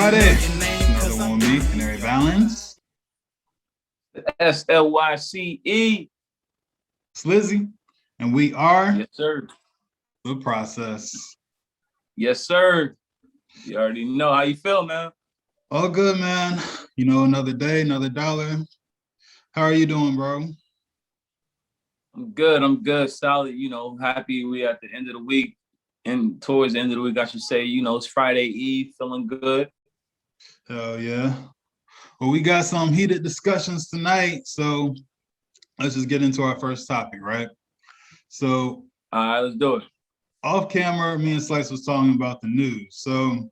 Friday. Another one with me, Canary Balance. SLYCE. Slizzy. And we are Yes, sir. The Process. Yes, sir. You already know how you feel, man. All good, man. Another day, another dollar. How are you doing, bro? I'm good. I'm good. Solid. Happy we at the end of the week. And towards the end of the week, I should say, it's Friday Eve. Feeling good. Hell yeah. Well, we got some heated discussions tonight. So let's just get into our first topic, right? So all right, let's do it. Off camera, me and Slyce was talking about the news. So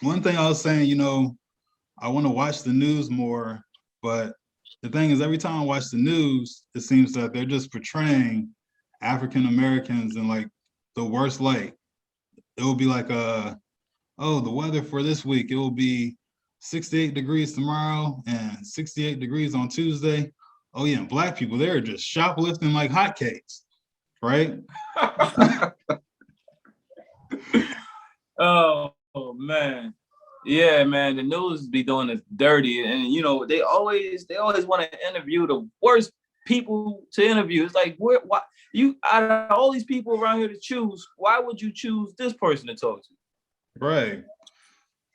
one thing I was saying, I want to watch the news more, but the thing is, every time I watch the news, it seems that they're just portraying African Americans in like the worst light. It will be like, the weather for this week, it will be 68 degrees tomorrow and 68 degrees on Tuesday. Oh yeah, and black people, they're just shoplifting like hotcakes, right? Oh man. Yeah, man, the news be doing it dirty, and they always want to interview the worst people to interview. It's like, why you out of all these people around here to choose, why would you choose this person to talk to? Right.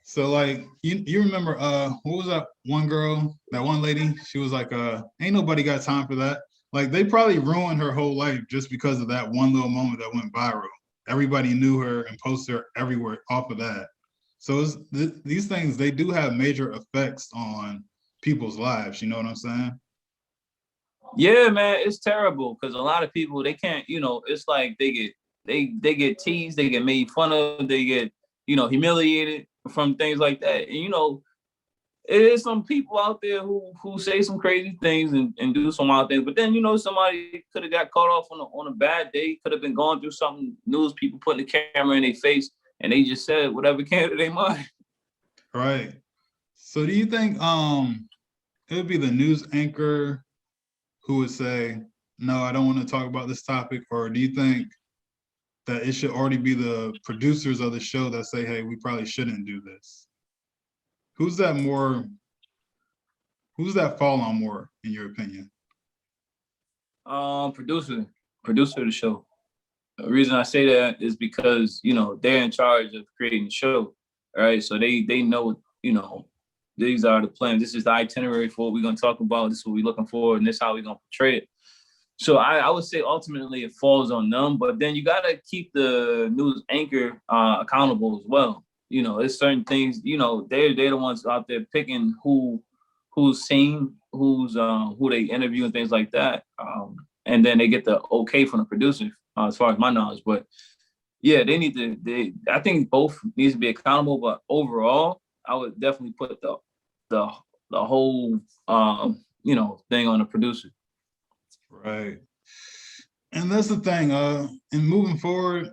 So like you remember what was that one girl, that one lady? She was like, ain't nobody got time for that. Like they probably ruined her whole life just because of that one little moment that went viral. Everybody knew her and posted her everywhere off of that. So these things, they do have major effects on people's lives. You know what I'm saying? Yeah, man, it's terrible because a lot of people, they can't, it's like they get teased, they get made fun of, they get, humiliated from things like that. And it is some people out there who say some crazy things and do some wild things, but then somebody could have got caught off on a bad day, could have been going through something, news people putting the camera in their face, and they just said whatever came to their mind. Right. So do you think it would be the news anchor who would say, no, I don't want to talk about this topic? Or do you think that it should already be the producers of the show that say, hey, we probably shouldn't do this? Who's that fall on more, in your opinion? Producer of the show. The reason I say that is because, they're in charge of creating the show. All right. So they know, these are the plans. This is the itinerary for what we're going to talk about. This is what we're looking for. And this is how we're going to portray it. So I would say ultimately it falls on them. But then you got to keep the news anchor accountable as well. There's certain things, they're the ones out there picking who's seen, who they interview and things like that. And then they get the okay from the producer, as far as my knowledge. But yeah, I think both needs to be accountable. But overall, I would definitely put the whole thing on the producer. Right. And that's the thing. In moving forward,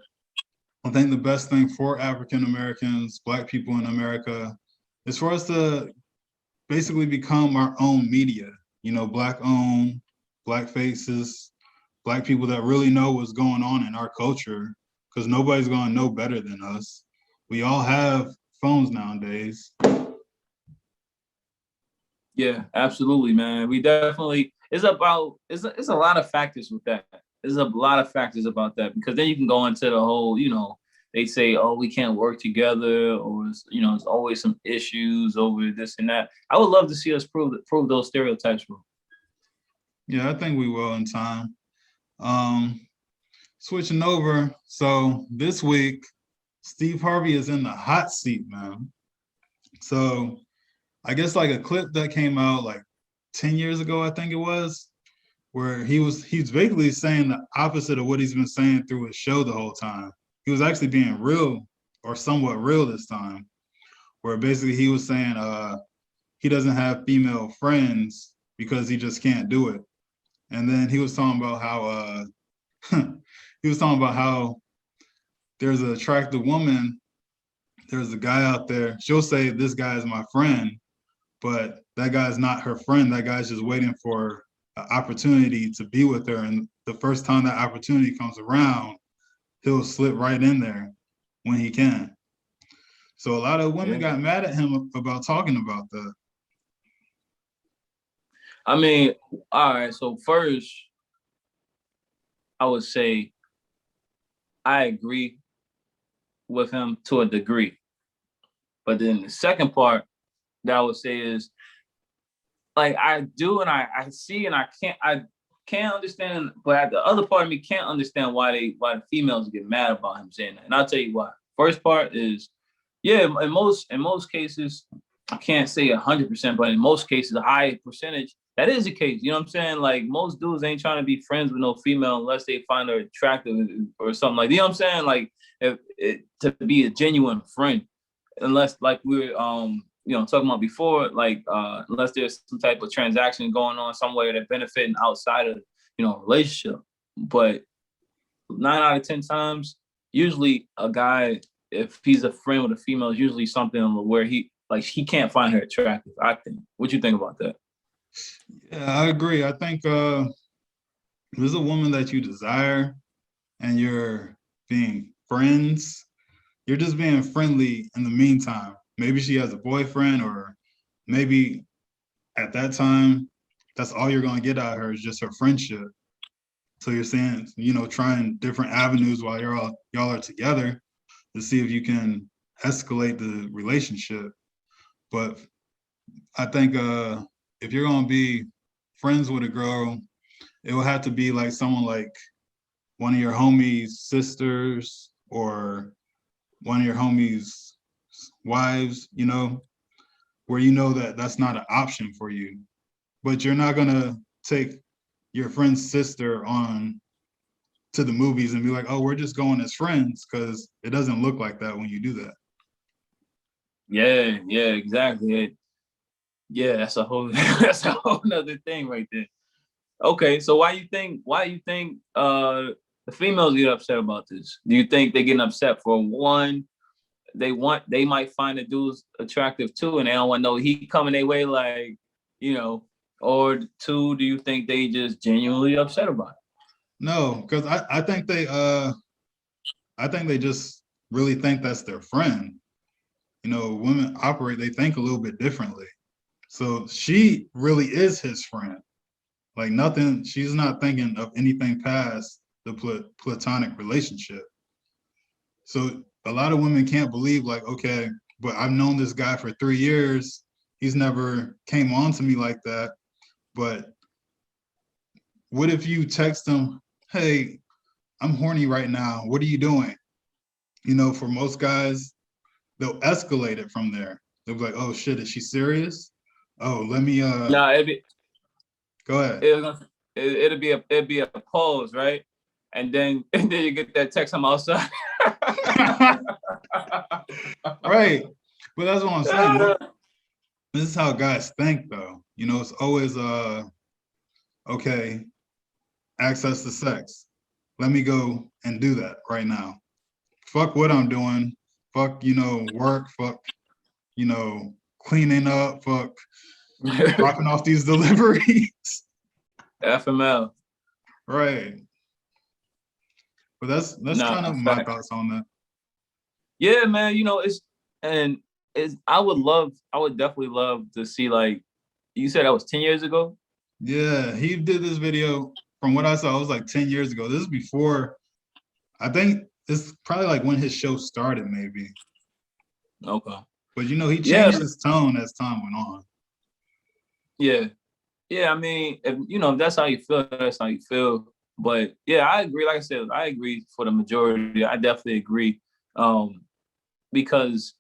I think the best thing for African Americans, Black people in America, is for us to basically become our own media. Black owned, Black faces, Black people that really know what's going on in our culture, because nobody's going to know better than us. We all have phones nowadays. Yeah, absolutely, man. We definitely, it's a lot of factors with that. There's a lot of factors about that, because then you can go into the whole, they say, oh, we can't work together, or there's always some issues over this and that. I would love to see us prove those stereotypes, bro. Yeah, I think we will in time. Switching over. So this week, Steve Harvey is in the hot seat, man. So I guess like a clip that came out like 10 years ago, I think it was, where he's basically saying the opposite of what he's been saying through his show the whole time. He was actually being real, or somewhat real this time, where basically he was saying he doesn't have female friends because he just can't do it. And then he was talking about how there's an attractive woman, there's a guy out there, she'll say this guy is my friend, but that guy's not her friend. That guy's just waiting for an opportunity to be with her. And the first time that opportunity comes around, he'll slip right in there when he can. So a lot of women Yeah. got mad at him about talking about that. I mean, all right. So first, I would say I agree with him to a degree. But then the second part that I would say is like I do and I see and I can't understand, but the other part of me can't understand why the females get mad about him saying that. And I'll tell you why. First part is, yeah, in most cases, I can't say 100%, but in most cases, a high percentage, that is the case. You know what I'm saying? Like most dudes ain't trying to be friends with no female unless they find her attractive or something like. You know what I'm saying? Like to be a genuine friend, unless like we're talking about before, like unless there's some type of transaction going on somewhere that benefiting outside of relationship. But 9 out of 10 times, usually a guy, if he's a friend with a female, is usually something where he can't find her attractive. I think. What you think about that? Yeah, I agree. I think there's a woman that you desire and you're being friends, you're just being friendly in the meantime. Maybe she has a boyfriend, or maybe at that time, that's all you're going to get out of her is just her friendship. So you're saying, trying different avenues while y'all are together to see if you can escalate the relationship. But I think if you're going to be friends with a girl, it will have to be like someone like one of your homies' sisters or one of your homies' wives, where that that's not an option for you. But you're not gonna take your friend's sister on to the movies and be like, oh, we're just going as friends, because it doesn't look like that when you do that. Yeah, exactly. Yeah, that's a whole that's a whole nother thing right there. Okay, so why you think the females get upset about this? Do you think they're getting upset for one, they might find the dudes attractive too, and they don't want no heat coming their way, like, or two, do you think they just genuinely upset about it? No, because I think they just really think that's their friend. Women operate, they think a little bit differently. So she really is his friend. Like nothing, she's not thinking of anything past the platonic relationship. So a lot of women can't believe, like, okay, but I've known this guy for 3 years. He's never came on to me like that. But what if you text him, hey, I'm horny right now. What are you doing? For most guys, they'll escalate it from there. They'll be like, oh shit, is she serious? Oh, let me Nah, go ahead. it'll be a pause, right? And then and then you get that text, I'm outside. Right. But that's what I'm saying. This is how guys think though. It's always okay, access to sex. Let me go and do that right now. Fuck what I'm doing. Fuck, work. Fuck, cleaning up. Fuck, dropping off these deliveries. FML. Right. But that's kind Nah, of my fact. thoughts on that. Yeah, man. I would definitely love to see, like you said, that was 10 years ago. Yeah, he did this video. From what I saw, it was like 10 years ago. This is before, I think it's probably like when his show started, maybe. Okay. But he changed Yeah, his tone as time went on. yeah, yeah. I mean, if that's how you feel, that's how you feel. But yeah, I agree. Like I said, I agree for the majority. I definitely agree. Because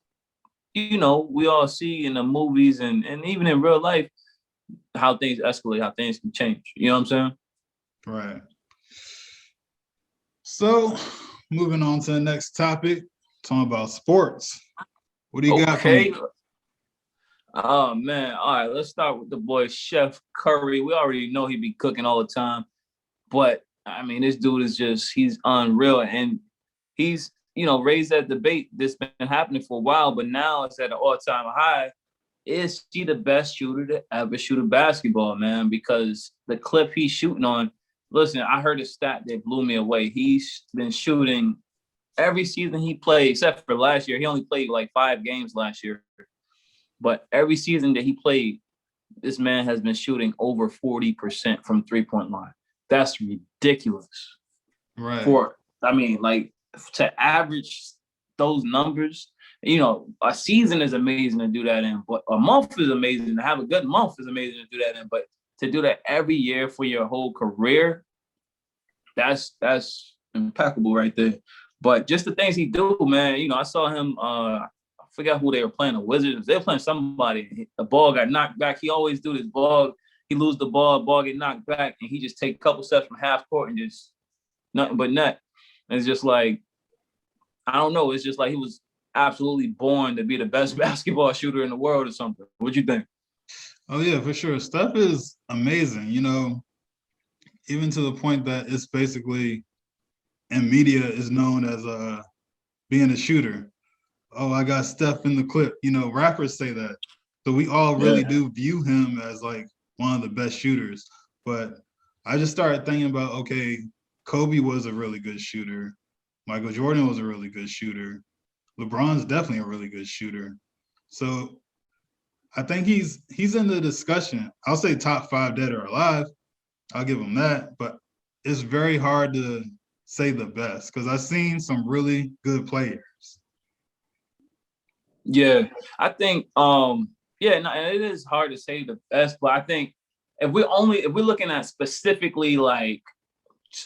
we all see in the movies and even in real life how things escalate, how things can change. You know what I'm saying? Right. So, moving on to the next topic, talking about sports. What do you got for Okay. me? Oh man. All right, let's start with the boy Chef Curry. We already know he be cooking all the time, but I mean, this dude is he's unreal. And he's, raised that debate that's been happening for a while, but now it's at an all-time high. Is he the best shooter to ever shoot a basketball, man? Because the clip he's shooting on, listen, I heard a stat that blew me away. He's been shooting every season he played, except for last year, he only played like 5 games last year. But every season that he played, this man has been shooting over 40% from 3-point line. That's ridiculous. Right. Like to average those numbers, a season is amazing to do that in, but a month is amazing. To have a good month is amazing to do that in, but to do that every year for your whole career, that's impeccable right there. But just the things he do, man, I saw him, I forgot who they were playing, the Wizards. They were playing somebody. The ball got knocked back. He always do this ball. He lose the ball get knocked back, and he just take a couple steps from half court and just nothing but net. And it's just like, I don't know. It's just like he was absolutely born to be the best basketball shooter in the world or something. What you think? Oh, yeah, for sure. Steph is amazing, even to the point that it's basically in media is known as being a shooter. Oh, I got Steph in the clip. Rappers say that. So we all really do view him as like one of the best shooters. But I just started thinking about, okay, Kobe was a really good shooter. Michael Jordan was a really good shooter. LeBron's definitely a really good shooter. So I think he's in the discussion. I'll say top 5 dead or alive. I'll give him that. But it's very hard to say the best because I've seen some really good players. Yeah, I think it is hard to say the best, but I think if we're looking at specifically like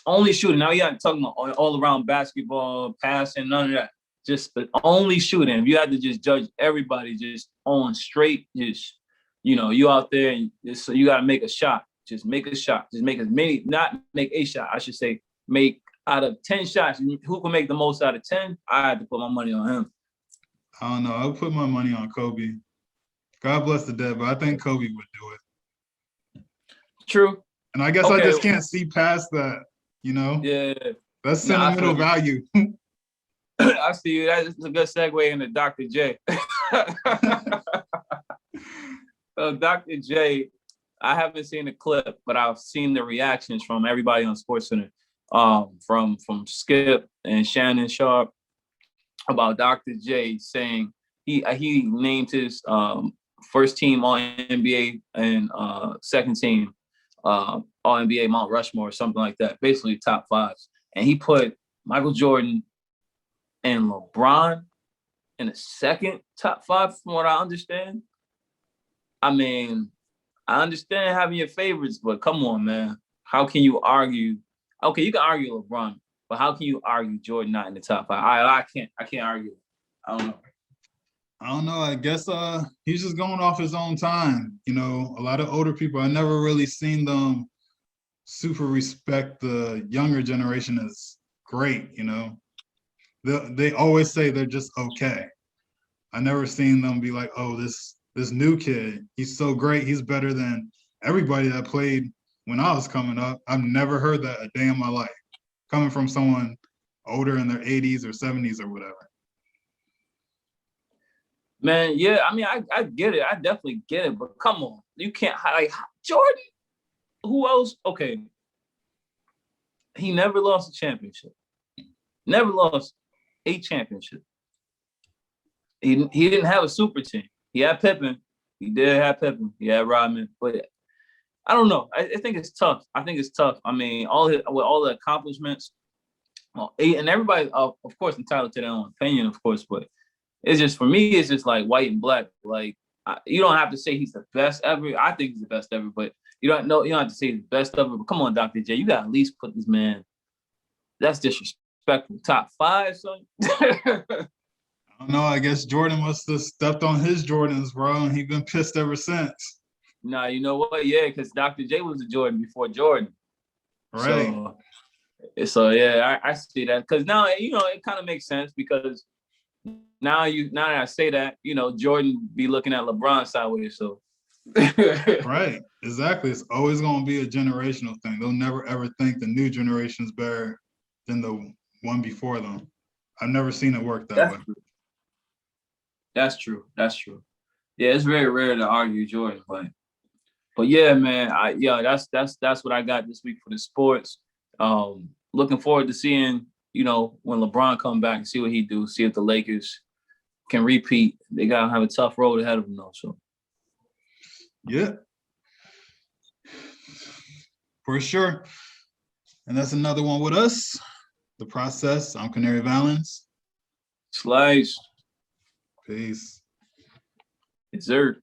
only shooting, now you're not talking about all around basketball, passing, none of that. Just the only shooting. If you had to just judge everybody just on straight, just you out there and so you gotta make a shot. Just make a shot. Just make as many, not make a shot, I should say, make out of 10 shots, who can make the most out of 10? I had to put my money on him. I don't know. I would put my money on Kobe. God bless the dead, but I think Kobe would do it. True. And I guess I just can't see past that, Yeah. That's sentimental value. I see you. That's a good segue into Dr. J. So Dr. J, I haven't seen the clip, but I've seen the reactions from everybody on SportsCenter, from Skip and Shannon Sharp, about Dr. J saying he named his first team All NBA and second team All NBA Mount Rushmore or something like that, basically top 5s. And he put Michael Jordan and LeBron in the second top 5, from what I understand. I mean, I understand having your favorites, but come on, man. How can you argue? Okay, you can argue LeBron, but how can you argue Jordan not in the top 5? I can't argue. I don't know. I guess he's just going off his own time. A lot of older people, I never really seen them super respect the younger generation as great, They always say they're just okay. I never seen them be like, oh, this new kid, he's so great. He's better than everybody that played when I was coming up. I've never heard that a day in my life, coming from someone older in their 80s or 70s or whatever. Man, yeah, I mean, I get it. I definitely get it. But come on, you can't like Jordan. Who else? Okay, he never lost a championship. Never lost a championship. He didn't have a super team. He had Pippen. He did have Pippen. He had Rodman. But I don't know. I think it's tough. I mean, with all the accomplishments, and everybody, of course, entitled to their own opinion, of course. But it's just, for me, it's just like white and black. Like, you don't have to say he's the best ever. I think he's the best ever, but you don't have to say he's the best ever. But come on, Dr. J, you got to at least put this man. That's disrespectful. Top 5, son. I don't know. I guess Jordan must have stepped on his Jordans, bro, and he's been pissed ever since. Nah, you know what? Yeah, because Dr. J was a Jordan before Jordan. Right. So yeah, I see that. Because now, it kind of makes sense, because now that I say that, Jordan be looking at LeBron sideways. So Right. Exactly. It's always going to be a generational thing. They'll never, ever think the new generation is better than the one before them. I've never seen it work that way. That's true. Yeah, it's very rare to argue Jordan, but yeah, man, that's what I got this week for the sports. Looking forward to seeing, you know, when LeBron come back and see what he do, see if the Lakers can repeat. They gotta have a tough road ahead of them though. So yeah, for sure. And that's another one with us. The Process. I'm Canary Valens. Slyce, Peace. dessert.